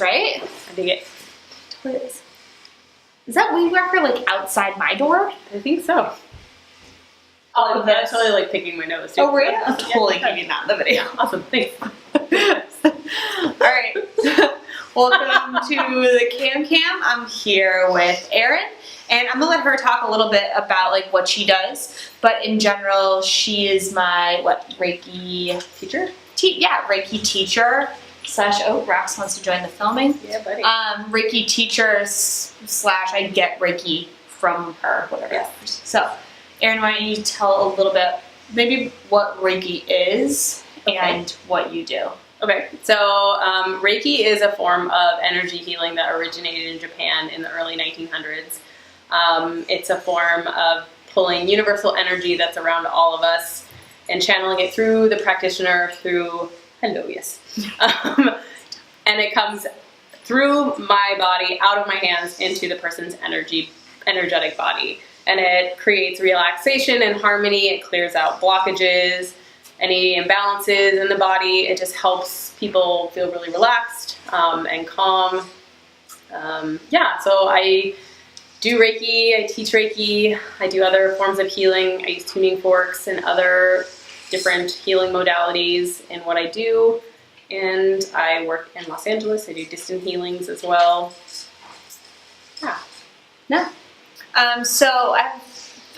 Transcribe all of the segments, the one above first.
nice, right? I dig it. Totally is. Is that weed whacker like outside my door? I think so. All of Yeah, this. totally like picking my nose too. Oh, really? I'm totally keeping that in the video. Awesome, thanks. All right. Welcome to the Cam. I'm here with Erin, and I'm gonna let her talk a little bit about like what she does. But in general, she is my Reiki Teacher? Reiki teacher / oh, Rax wants to join the filming. Yeah, buddy. Reiki teacher / I get Reiki from her, whatever. Yeah. So, Erin, why don't you tell a little bit, maybe what Reiki is and what you do? Okay, so Reiki is a form of energy healing that originated in Japan in the early 1900s. It's a form of pulling universal energy that's around all of us and channeling it through the practitioner and it comes through my body, out of my hands, into the person's energetic body. And it creates relaxation and harmony. It clears out blockages, any imbalances in the body. It just helps people feel really relaxed and calm. So I do Reiki, I teach Reiki, I do other forms of healing. I use tuning forks and other different healing modalities in what I do. And I work in Los Angeles. I do distant healings as well. Yeah. No. So I have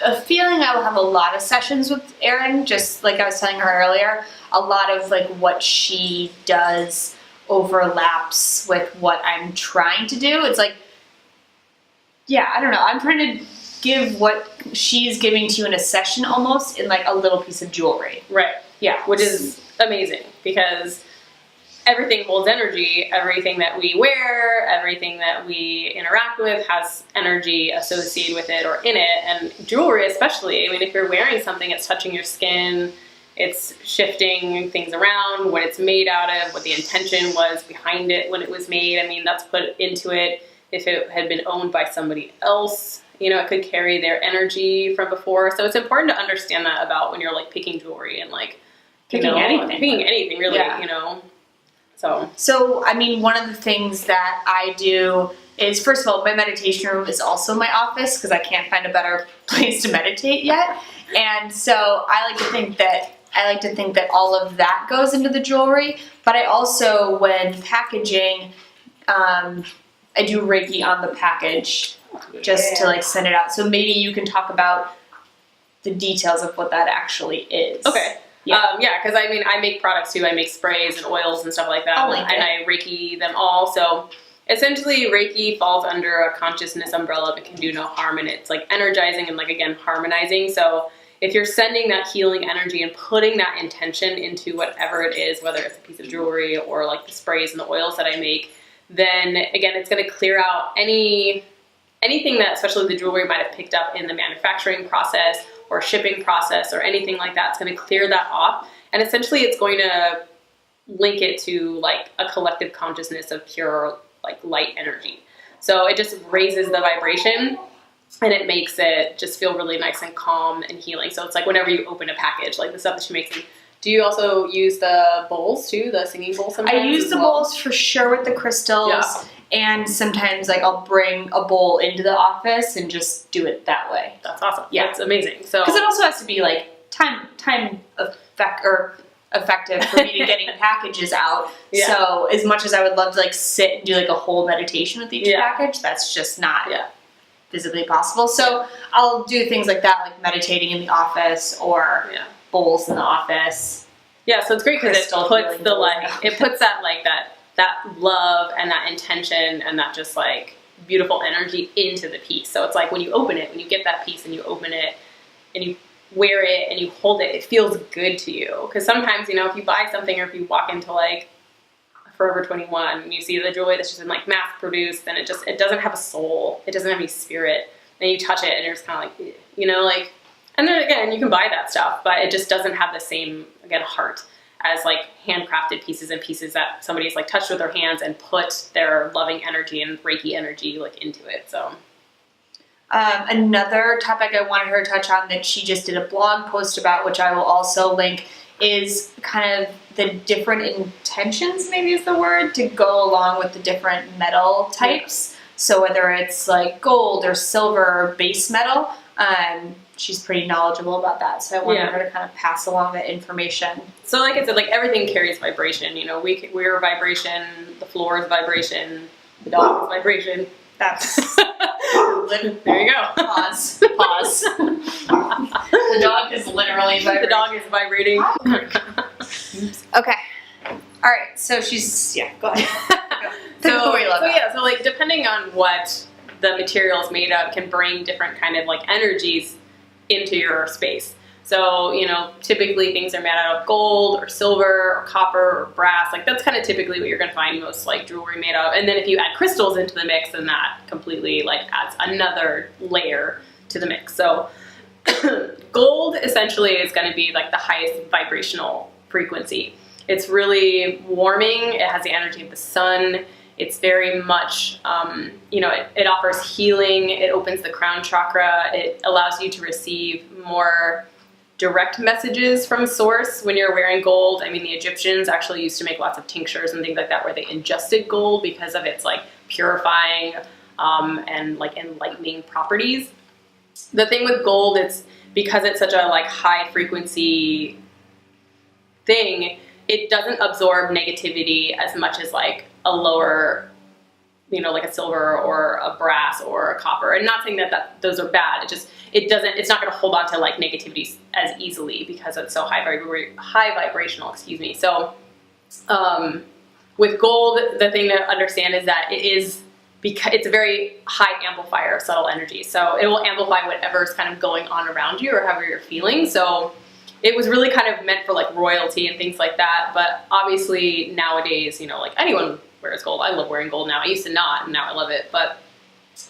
a feeling I will have a lot of sessions with Erin, just like I was telling her earlier. A lot of like what she does overlaps with what I'm trying to do. It's like, I don't know. I'm trying to give what she's giving to you in a session almost in like a little piece of jewelry. Right. Yeah. Which is amazing because everything holds energy. Everything that we wear, everything that we interact with has energy associated with it or in it. And jewelry especially, I mean, if you're wearing something, it's touching your skin, it's shifting things around, what it's made out of, what the intention was behind it when it was made. I mean, that's put into it. If it had been owned by somebody else, it could carry their energy from before. So it's important to understand that about when you're like picking jewelry and like picking anything really, So, I mean, one of the things that I do is, first of all, my meditation room is also my office because I can't find a better place to meditate yet. And so I like to think that all of that goes into the jewelry. But I also, when packaging, I do Reiki on the package just to like send it out. So maybe you can talk about the details of what that actually is. Okay. Because I mean, I make products too. I make sprays and oils and stuff like that. And I Reiki them all. So essentially, Reiki falls under a consciousness umbrella but can do no harm. And it's like energizing and like, again, harmonizing. So if you're sending that healing energy and putting that intention into whatever it is, whether it's a piece of jewelry or like the sprays and the oils that I make, then again, it's going to clear out anything that especially the jewelry might have picked up in the manufacturing process or shipping process or anything like that. It's going to clear that off. And essentially it's going to link it to like a collective consciousness of pure like light energy. So it just raises the vibration and it makes it just feel really nice and calm and healing. So it's like whenever you open a package, like the stuff that she makes. Do you also use the bowls too, the singing bowls sometimes? I use the bowls for sure with the crystals. Yeah. And sometimes like I'll bring a bowl into the office and just do it that way. That's awesome. Yeah. That's amazing. So because it also has to be like time effective for me to getting packages out. Yeah. So as much as I would love to like sit and do like a whole meditation with each package, that's just not physically possible. So I'll do things like that, like meditating in the office or bowls in the office. Yeah, so it's great because it puts the it puts that like that love and that intention and that just like beautiful energy into the piece. So it's like when you open it, when you get that piece and you open it and you wear it and you hold it, it feels good to you. Because sometimes, if you buy something or if you walk into like Forever 21 and you see the jewelry that's just been like mass produced and it doesn't have a soul, it doesn't have any spirit, and you touch it and you're just kind of like, and then again, you can buy that stuff, but it just doesn't have the same, again, heart as like handcrafted pieces and pieces that somebody's like touched with their hands and put their loving energy and Reiki energy like into it. So another topic I wanted her to touch on that she just did a blog post about, which I will also link, is kind of the different intentions, maybe is the word, to go along with the different metal types. So whether it's like gold or silver or base metal, she's pretty knowledgeable about that. So I wanted her to kind of pass along that information. So like I said, like everything carries vibration. You know, we're vibration, the floor is vibration, the dog is vibration. That's there you go. Pause. The dog is literally vibrating. The dog is vibrating. Okay. All right. So she's go ahead. So like depending on what the material is made of can bring different kind of like energies into your space. So, you know, typically things are made out of gold or silver or copper or brass. Like that's kind of typically what you're going to find most like jewelry made of. And then if you add crystals into the mix, then that completely like adds another layer to the mix. So gold essentially is going to be like the highest vibrational frequency. It's really warming. It has the energy of the sun. It's very much, you know, it offers healing. It opens the crown chakra. It allows you to receive more direct messages from source when you're wearing gold. I mean, the Egyptians actually used to make lots of tinctures and things like that where they ingested gold because of its like purifying and like enlightening properties. The thing with gold, it's because it's such a like high frequency thing, it doesn't absorb negativity as much as like a lower, you know, like a silver or a brass or a copper. And not saying that those are bad. It's not going to hold on to like negativity as easily because it's so high vibrational, excuse me. So with gold, the thing to understand is that it's a very high amplifier of subtle energy. So it will amplify whatever's kind of going on around you or however you're feeling. So it was really kind of meant for like royalty and things like that. But obviously nowadays, you know, like anyone wears gold. I love wearing gold now. I used to not, and now I love it. But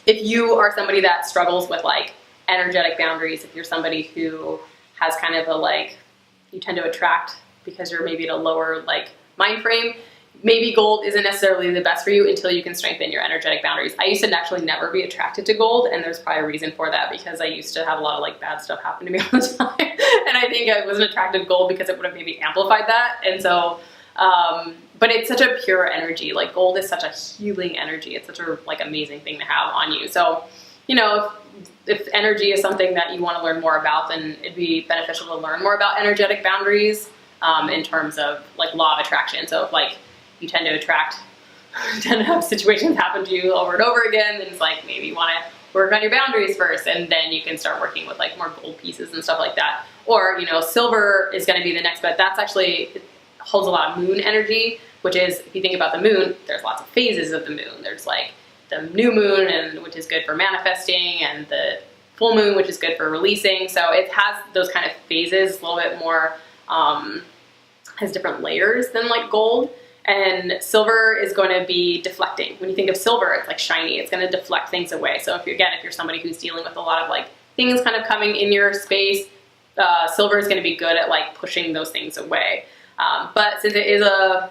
if you are somebody that struggles with like energetic boundaries, if you're somebody who has kind of a like, you tend to attract because you're maybe at a lower like mind frame, maybe gold isn't necessarily the best for you until you can strengthen your energetic boundaries. I used to actually never be attracted to gold, and there's probably a reason for that because I used to have a lot of like bad stuff happen to me all the time. And I think I wasn't attracted to gold because it would have maybe amplified that. And so, but it's such a pure energy. Like gold is such a healing energy. It's such a like amazing thing to have on you. So, you know, if energy is something that you want to learn more about, then it'd be beneficial to learn more about energetic boundaries in terms of like law of attraction. So if like you tend to have situations happen to you over and over again, then it's like maybe you want to work on your boundaries first, and then you can start working with like more gold pieces and stuff like that. Or, you know, silver is going to be the next, but that's actually, it holds a lot of moon energy, which is, if you think about the moon, there's lots of phases of the moon. There's like the new moon, and which is good for manifesting, and the full moon, which is good for releasing. So it has those kind of phases, a little bit more, has different layers than like gold. And silver is going to be deflecting. When you think of silver, it's like shiny. It's going to deflect things away. So if you're somebody who's dealing with a lot of like things kind of coming in your space, silver is going to be good at like pushing those things away. But since it is I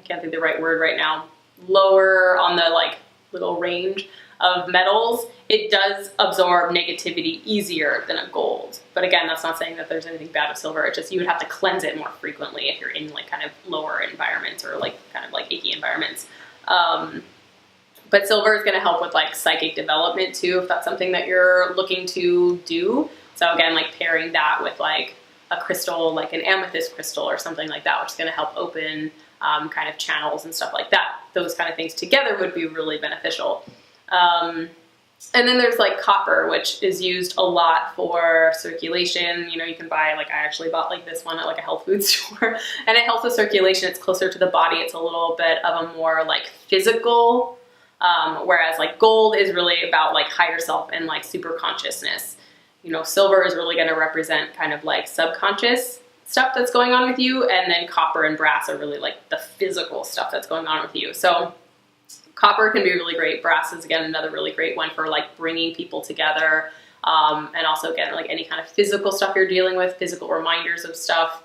can't think the right word right now, lower on the like little range of metals, it does absorb negativity easier than a gold. But again, that's not saying that there's anything bad with silver. It's just you would have to cleanse it more frequently if you're in like kind of lower environments or like kind of like icky environments. But silver is going to help with like psychic development too, if that's something that you're looking to do. So again, like pairing that with like a crystal, like an amethyst crystal or something like that, which is going to help open kind of channels and stuff like that. Those kind of things together would be really beneficial. And then there's like copper, which is used a lot for circulation. You know, you can buy, like I actually bought like this one at like a health food store, and it helps with circulation. It's closer to the body. It's a little bit of a more like physical, whereas like gold is really about like higher self and like super consciousness. You know, silver is really going to represent kind of like subconscious stuff that's going on with you. And then copper and brass are really like the physical stuff that's going on with you. So copper can be really great. Brass is, again, another really great one for like bringing people together. And also, again, like any kind of physical stuff you're dealing with, physical reminders of stuff.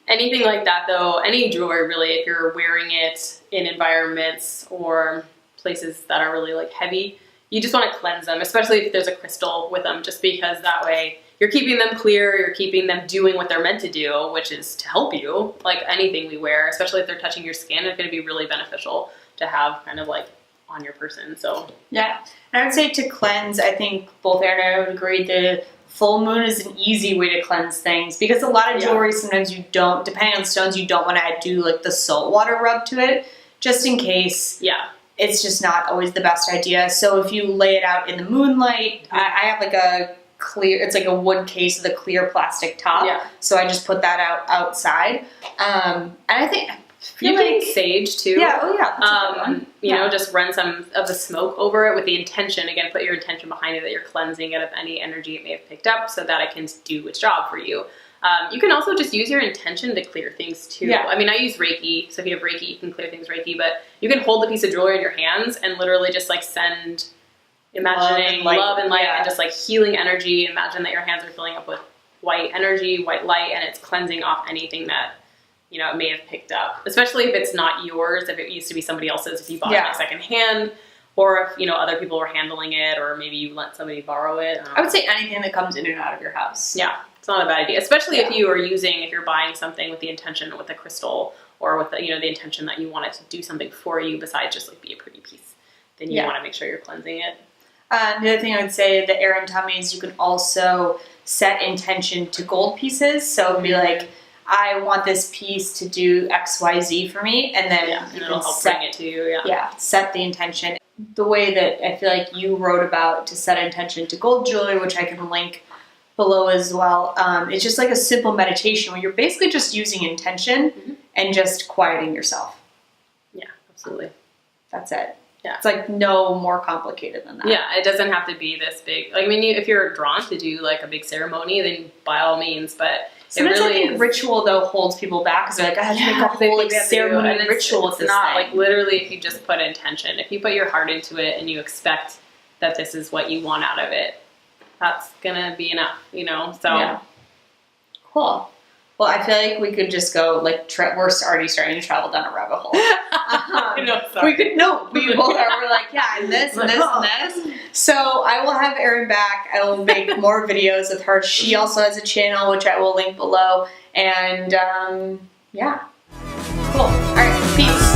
Anything like that, though, any jewelry really, if you're wearing it in environments or places that are really like heavy, you just want to cleanse them, especially if there's a crystal with them, just because that way you're keeping them clear, you're keeping them doing what they're meant to do, which is to help you. Like anything we wear, especially if they're touching your skin, it's going to be really beneficial to have kind of like on your person. So yeah, and I would say to cleanse, I think both Erin and I would agree the full moon is an easy way to cleanse things, because a lot of jewelry, sometimes you don't, depending on stones, you don't want to do like the salt water rub to it, just in case. Yeah. It's just not always the best idea. So if you lay it out in the moonlight, I have like a clear, it's like a wood case with a clear plastic top. Yeah. So I just put that out outside. And I think you can sage too. Yeah. Oh yeah. That's a good one. You know, just run some of the smoke over it with the intention. Again, put your intention behind it that you're cleansing it of any energy it may have picked up, so that it can do its job for you. You can also just use your intention to clear things too. Yeah. I mean, I use Reiki, so if you have Reiki, you can clear things Reiki, but you can hold the piece of jewelry in your hands and literally just like send, imagining love and light and just like healing energy. Imagine that your hands are filling up with white energy, white light, and it's cleansing off anything that, you know, it may have picked up, especially if it's not yours, if it used to be somebody else's, if you bought it like secondhand, or if, you know, other people were handling it, or maybe you let somebody borrow it. I would say anything that comes in and out of your house. Yeah. It's not a bad idea, especially if you are if you're buying something with the intention, with a crystal, or with the, you know, the intention that you want it to do something for you besides just like be a pretty piece. Then you want to make sure you're cleansing it. The other thing I would say that Erin taught me is you can also set intention to gold pieces. So it'd be like, I want this piece to do X, Y, Z for me, and then and it'll help bring it to you. Yeah, set the intention. The way that I feel like you wrote about to set intention to gold jewelry, which I can link below as well. It's just like a simple meditation where you're basically just using intention and just quieting yourself. Yeah, absolutely. That's it. Yeah. It's like no more complicated than that. Yeah, it doesn't have to be this big. Like, I mean, if you're drawn to do like a big ceremony, then by all means, but sometimes really I think ritual though holds people back because they're like, I have to make a whole like ceremony and ritual with this not thing. like literally if you just put intention, if you put your heart into it and you expect that this is what you want out of it, that's gonna be enough, you know. So yeah. Cool. Well, I feel like we could just go like we're already starting to travel down a rabbit hole. We could we both are. We're like, yeah, and this and this and this. So I will have Erin back. I will make more videos with her. She also has a channel which I will link below. And yeah, cool. All right, peace.